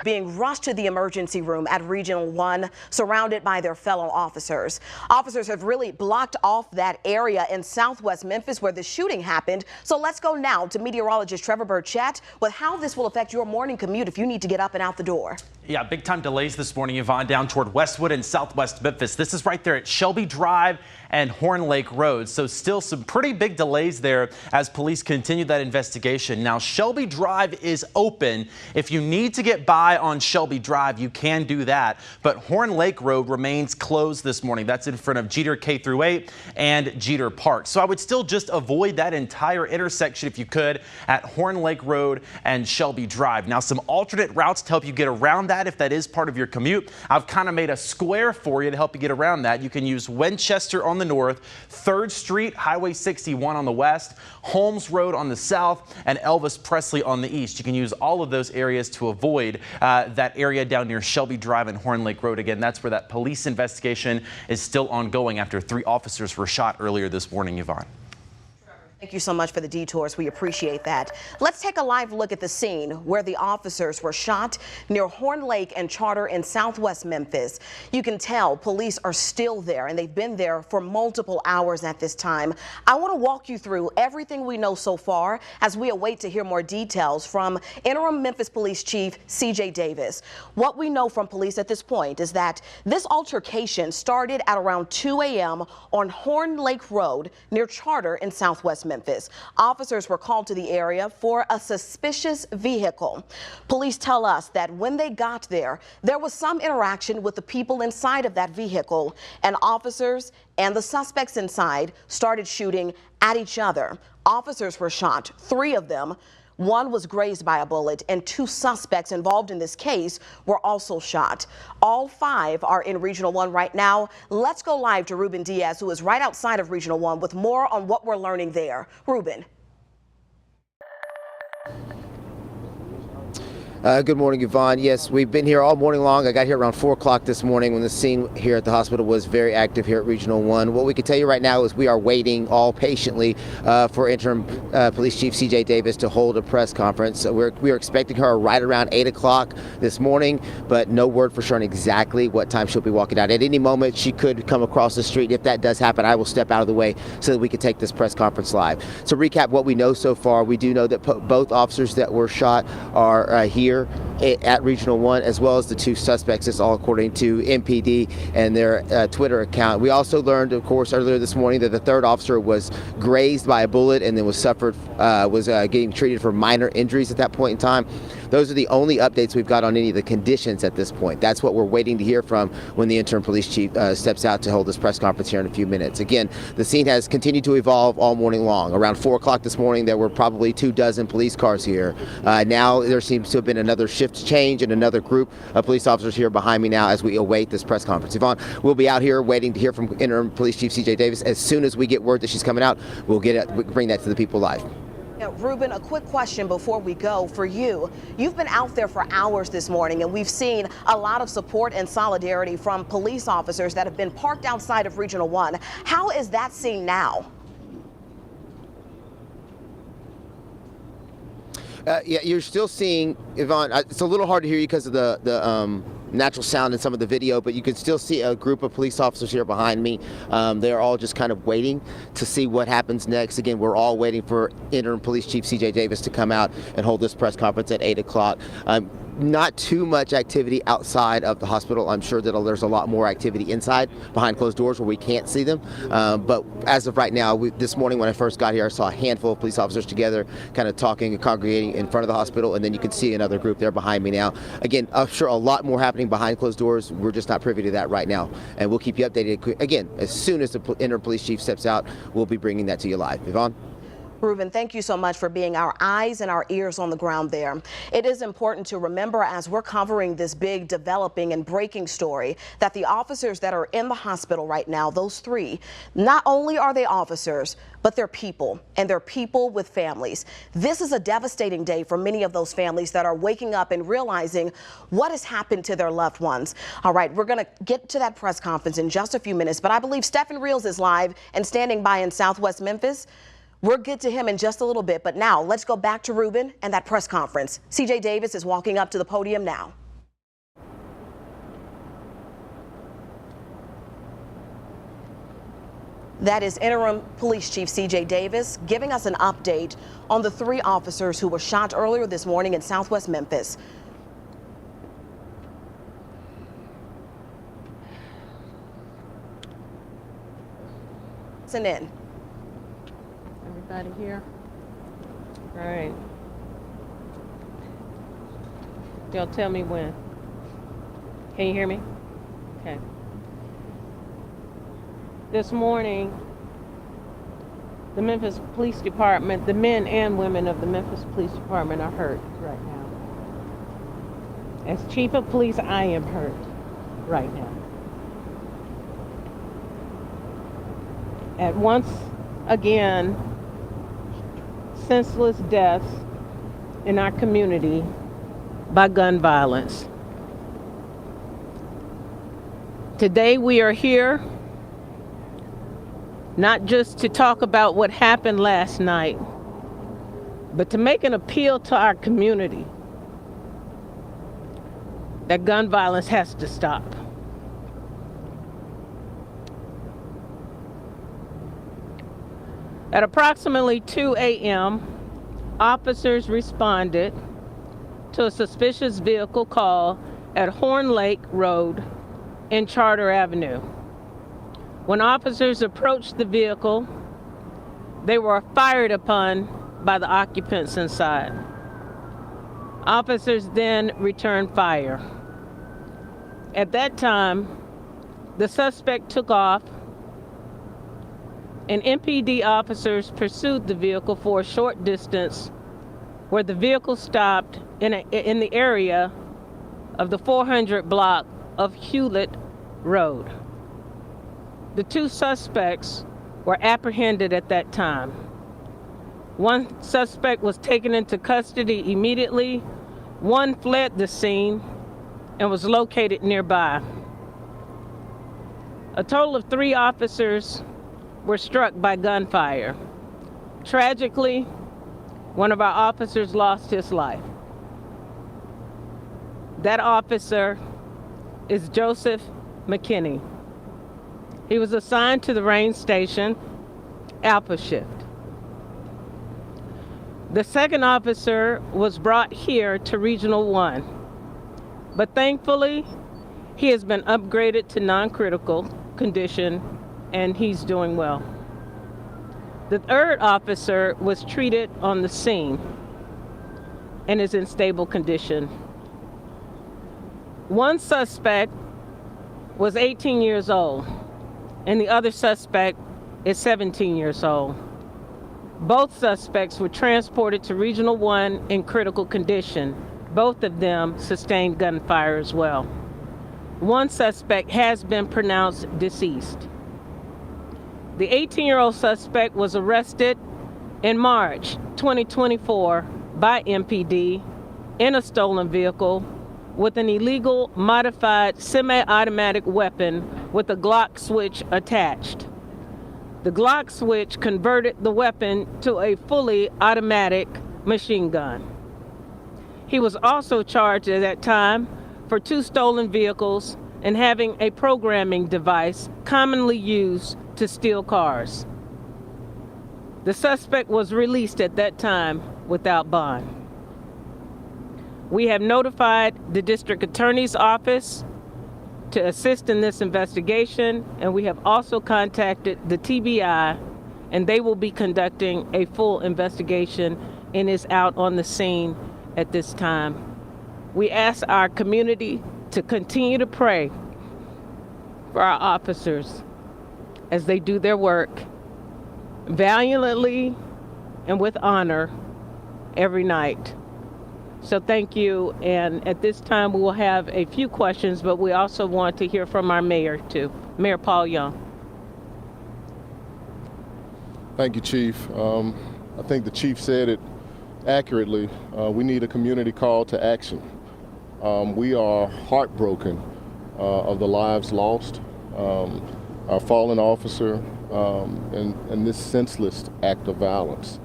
being rushed to the emergency room at Regional 1, surrounded by their fellow officers. Officers have really blocked off that area in southwest Memphis where the shooting happened. So let's go now to meteorologist Trevor Burchett with how this will affect your morning commute if you need to get up and out the door. Yeah, big time delays this morning, Yvonne, down toward Westwood and southwest Memphis. This is right there at Shelby Drive and Horn Lake Road. So still some pretty big delays there as police continue that investigation. Now, Shelby Drive is open. If you need to get by on Shelby Drive, you can do that. But Horn Lake Road remains closed this morning. That's in front of Jeter K-8 and Jeter Park. So I would still just avoid that entire intersection if you could at Horn Lake Road and Shelby Drive. Now, some alternate routes to help you get around that if that is part of your commute. I've kind of made a square for you to help you get around that. You can use Winchester on the north, 3rd Street, Highway 61 on the west, Holmes Road on the south, and Elvis Presley on the east. You can use all of those areas to avoid that area down near Shelby Drive and Horn Lake Road. Again, that's where that police investigation is still ongoing after 3 officers were shot earlier this morning, Yvonne. Thank you so much for the detours. We appreciate that. Let's take a live look at the scene where the officers were shot near Horn Lake and Charter in southwest Memphis. You can tell police are still there, and they've been there for multiple hours at this time. I want to walk you through everything we know so far as we await to hear more details from Interim Memphis Police Chief C.J. Davis. What we know from police at this point is that this altercation started at around 2 a.m. on Horn Lake Road near Charter in southwest Memphis. Officers were called to the area for a suspicious vehicle. Police tell us that when they got there, there was some interaction with the people inside of that vehicle, and officers and the suspects inside started shooting at each other. Officers were shot, 3 of them. 1 was grazed by a bullet, and 2 suspects involved in this case were also shot. All 5 are in Regional 1 right now. Let's go live to Ruben Diaz, who is right outside of Regional 1 with more on what we're learning there. Ruben. Good morning, Yvonne. Yes, we've been here all morning long. I got here around 4 o'clock this morning when the scene here at the hospital was very active here at Regional 1. What we can tell you right now is we are waiting all patiently for Interim Police Chief C.J. Davis to hold a press conference. We are expecting her right around 8 o'clock this morning, but no word for sure on exactly what time she'll be walking out. At any moment, she could come across the street. If that does happen, I will step out of the way so that we can take this press conference live. To recap what we know so far, we do know that both officers that were shot are here at Regional 1, as well as the 2 suspects. It's all according to MPD and their Twitter account. We also learned, of course, earlier this morning that the 3rd officer was grazed by a bullet and then was getting treated for minor injuries at that point in time. Those are the only updates we've got on any of the conditions at this point. That's what we're waiting to hear from when the Interim Police Chief steps out to hold this press conference here in a few minutes. Again, the scene has continued to evolve all morning long. Around 4 o'clock this morning, there were probably 24 police cars here. Now there seems to have been another shift change and another group of police officers here behind me now as we await this press conference. Yvonne, we'll be out here waiting to hear from Interim Police Chief C.J. Davis. As soon as we get word that she's coming out, we'll bring that to the people live. Yeah, Ruben, a quick question before we go for you. You've been out there for hours this morning, and we've seen a lot of support and solidarity from police officers that have been parked outside of Regional 1. How is that seen now? Yeah, you're still seeing, Yvonne, it's a little hard to hear you because of the natural sound in some of the video, but you can still see a group of police officers here behind me. They're all just kind of waiting to see what happens next. Again, we're all waiting for Interim Police Chief C.J. Davis to come out and hold this press conference at 8 o'clock. Not too much activity outside of the hospital. I'm sure that there's a lot more activity inside behind closed doors where we can't see them. But as of right now, this morning when I first got here, I saw a handful of police officers together kind of talking and congregating in front of the hospital, and then you can see another group there behind me now. Again, I'm sure a lot more happening behind closed doors. We're just not privy to that right now, and we'll keep you updated. Again, as soon as the Interim Police Chief steps out, we'll be bringing that to you live. Yvonne? Ruben, thank you so much for being our eyes and our ears on the ground there. It is important to remember as we're covering this big developing and breaking story that the officers that are in the hospital right now, those 3, not only are they officers, but they're people, and they're people with families. This is a devastating day for many of those families that are waking up and realizing what has happened to their loved ones. All right, we're going to get to that press conference in just a few minutes, but I believe Stephen Reels is live and standing by in southwest Memphis. We'll get to him in just a little bit, but now let's go back to Ruben and that press conference. C.J. Davis is walking up to the podium now. That is Interim Police Chief C.J. Davis giving us an update on the 3 officers who were shot earlier this morning in Southwest Memphis. Listen in. Everybody here? All right. They'll tell me when. Can you hear me? Okay. This morning, the Memphis Police Department, the men and women of the Memphis Police Department are hurt right now. As Chief of Police, I am hurt right now. At once again, senseless deaths in our community by gun violence. Today we are here not just to talk about what happened last night, but to make an appeal to our community that gun violence has to stop. At approximately 2 a.m., officers responded to a suspicious vehicle call at Horn Lake Road and Charter Avenue. When officers approached the vehicle, they were fired upon by the occupants inside. Officers then returned fire. At that time, the suspect took off, and MPD officers pursued the vehicle for a short distance, where the vehicle stopped in the area of the 400 block of Hewlett Road. The 2 suspects were apprehended at that time. One suspect was taken into custody immediately. One fled the scene and was located nearby. A total of 3 officers were struck by gunfire. Tragically, one of our officers lost his life. That officer is Joseph McKinney. He was assigned to the range station, Alpha Shift. The second officer was brought here to Regional 1, but thankfully, he has been upgraded to non-critical condition and he's doing well. The third officer was treated on the scene and is in stable condition. One suspect was 18 years old, and the other suspect is 17 years old. Both suspects were transported to Regional 1 in critical condition. Both of them sustained gunfire as well. One suspect has been pronounced deceased. The 18-year-old suspect was arrested in March 2024 by MPD in a stolen vehicle with an illegal modified semi-automatic weapon with a Glock switch attached. The Glock switch converted the weapon to a fully automatic machine gun. He was also charged at that time for 2 stolen vehicles and having a programming device commonly used to steal cars. The suspect was released at that time without bond. We have notified the district attorney's office to assist in this investigation, and we have also contacted the TBI, and they will be conducting a full investigation and is out on the scene at this time. We ask our community to continue to pray for our officers as they do their work valiantly and with honor every night. So thank you, and at this time we will have a few questions, but we also want to hear from our mayor too. Mayor Paul Young. Thank you, Chief. I think the Chief said it accurately. We need a community call to action. We are heartbroken of the lives lost, our fallen officer, and this senseless act of violence.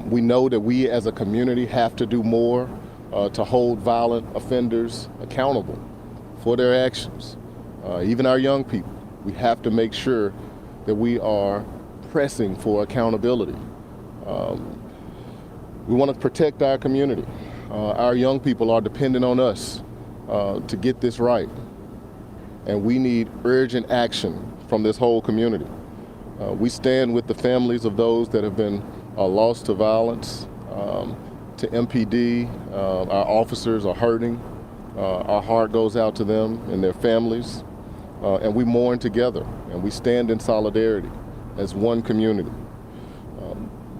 We know that we as a community have to do more to hold violent offenders accountable for their actions. Even our young people, we have to make sure that we are pressing for accountability. We want to protect our community. Our young people are dependent on us to get this right. And we need urgent action from this whole community. We stand with the families of those that have been lost to violence, to MPD. Our officers are hurting. Our heart goes out to them and their families. And we mourn together, and we stand in solidarity as one community.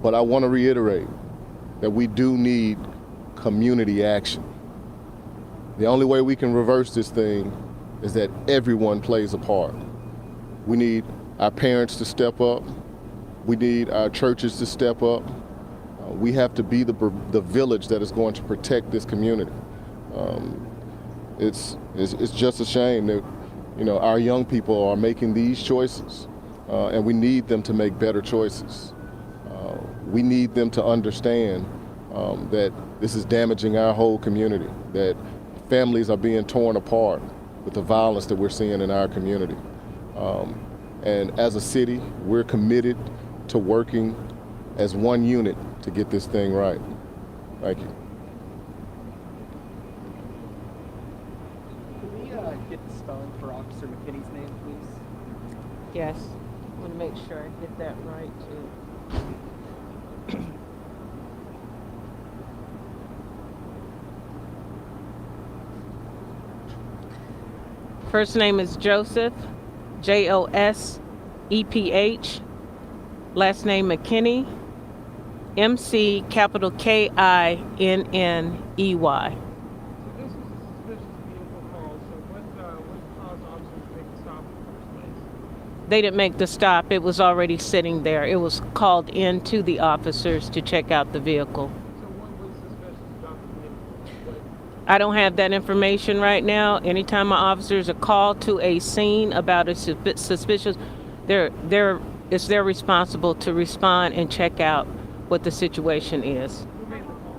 But I want to reiterate that we do need community action. The only way we can reverse this thing is that everyone plays a part. We need our parents to step up. We need our churches to step up. We have to be the village that is going to protect this community. It's just a shame that our young people are making these choices, and we need them to make better choices. We need them to understand that this is damaging our whole community, that families are being torn apart with the violence that we're seeing in our community. And as a city, we're committed to working as one unit to get this thing right. Thank you. Can we get the spelling for Officer McKinney's name, please? Yes, I want to make sure I get that right too. First name is Joseph, Joseph. Last name McKinney, MC capital Kinney. So this was a suspicious vehicle call, so what caused officers to make the stop in the first place? They didn't make the stop. It was already sitting there. It was called in to the officers to check out the vehicle. So what was suspicious about the vehicle? I don't have that information right now. Anytime my officers are called to a scene about a suspicious, it's their responsible to respond and check out what the situation is. Who made the call?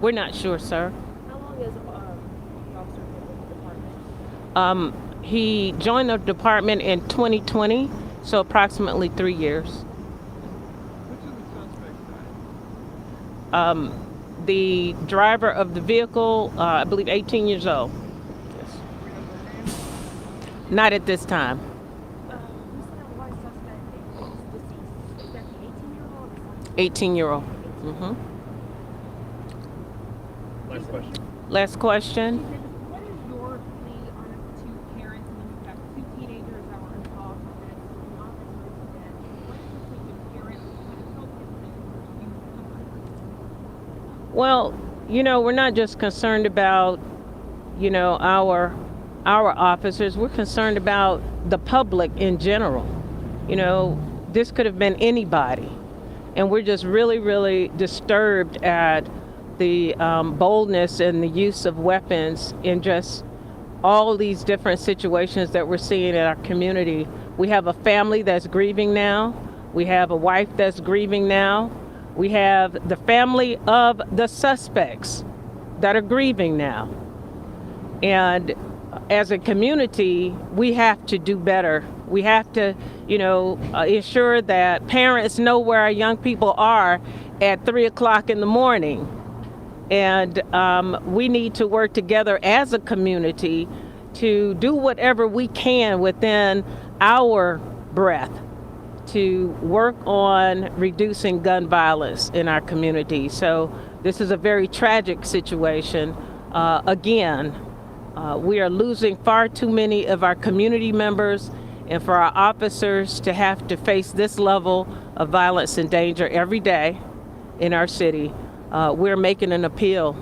We're not sure, sir. How long has the officer been with the department? He joined the department in 2020, so approximately 3 years. Which of the suspects died? The driver of the vehicle, I believe 18 years old. Do we have their names? Not at this time. You said one suspect is deceased. Is that the 18-year-old or the 18-year-old. Last question. Last question. What is your plea on to parents when you've got two teenagers that were involved in this, an officer is dead? What is your plea to parents when it's so different to use gun violence? Well, we're not just concerned about, our officers. We're concerned about the public in general. This could have been anybody. And we're just really, really disturbed at the boldness and the use of weapons in just all these different situations that we're seeing in our community. We have a family that's grieving now. We have a wife that's grieving now. We have the family of the suspects that are grieving now. And as a community, we have to do better. We have to, ensure that parents know where our young people are at 3 o'clock in the morning. And we need to work together as a community to do whatever we can within our breath to work on reducing gun violence in our community. So this is a very tragic situation. Again, we are losing far too many of our community members, and for our officers to have to face this level of violence and danger every day in our city, we're making an appeal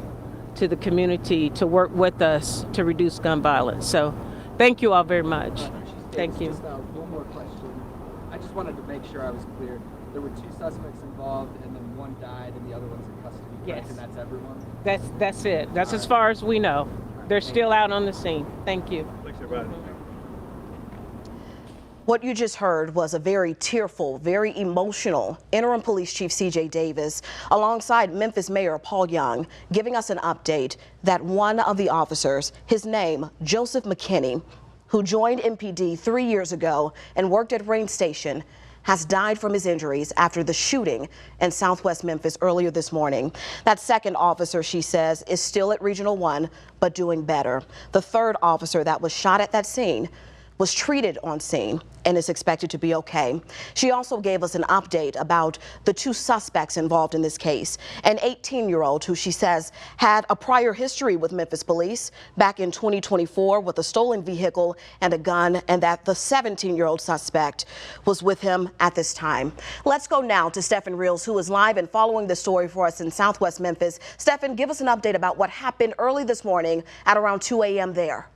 to the community to work with us to reduce gun violence. So thank you all very much. Thank you. Just one more question. I just wanted to make sure I was clear. There were two suspects involved, and then one died, and the other one's in custody. Correct? Yes. And that's everyone? That's it. That's as far as we know. They're still out on the scene. Thank you. Thanks, everybody. What you just heard was a very tearful, very emotional Interim Police Chief C.J. Davis alongside Memphis Mayor Paul Young giving us an update that one of the officers, his name Joseph McKinney, who joined MPD 3 years ago and worked at Rain Station, has died from his injuries after the shooting in Southwest Memphis earlier this morning. That second officer, she says, is still at Regional 1, but doing better. The third officer that was shot at that scene was treated on scene and is expected to be okay. She also gave us an update about the two suspects involved in this case, an 18-year-old who she says had a prior history with Memphis Police back in 2024 with a stolen vehicle and a gun, and that the 17-year-old suspect was with him at this time. Let's go now to Stephen Reels, who is live and following the story for us in Southwest Memphis. Stephen, give us an update about what happened early this morning at around 2 a.m. there.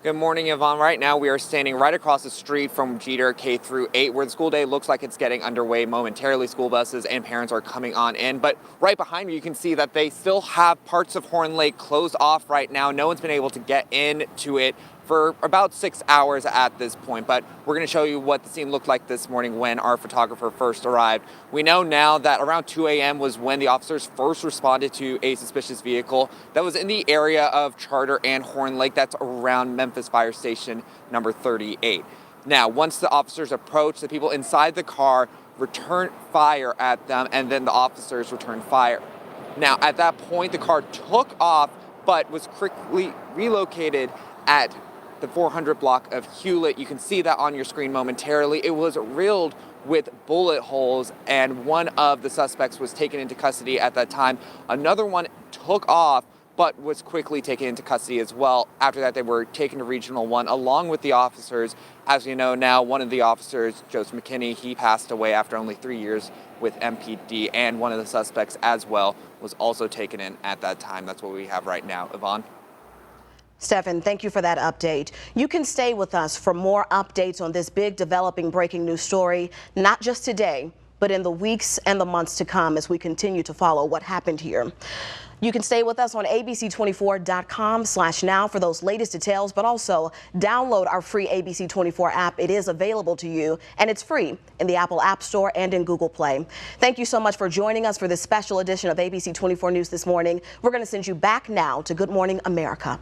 Good morning, Yvonne. Right now, we are standing right across the street from Jeter K through 8, where the school day looks like it's getting underway momentarily. School buses and parents are coming on in. But right behind me, you can see that they still have parts of Horn Lake closed off right now. No one's been able to get into it for about 6 hours at this point. But we're going to show you what the scene looked like this morning when our photographer first arrived. We know now that around 2 a.m. was when the officers first responded to a suspicious vehicle that was in the area of Charter and Horn Lake. That's around Memphis Fire Station number 38. Now, once the officers approached, the people inside the car returned fire at them, and then the officers returned fire. Now, at that point, the car took off, but was quickly relocated at the 400 block of Hewlett. You can see that on your screen momentarily. It was riddled with bullet holes, and one of the suspects was taken into custody at that time. Another one took off, but was quickly taken into custody as well. After that, they were taken to Regional 1 along with the officers. As you know now, one of the officers, Joseph McKinney, he passed away after only 3 years with MPD, and one of the suspects as well was also taken in at that time. That's what we have right now. Yvonne? Stephen, thank you for that update. You can stay with us for more updates on this big developing breaking news story, not just today, but in the weeks and the months to come as we continue to follow what happened here. You can stay with us on abc24.com/now for those latest details, but also download our free ABC24 app. It is available to you, and it's free in the Apple App Store and in Google Play. Thank you so much for joining us for this special edition of ABC24 News this morning. We're going to send you back now to Good Morning America.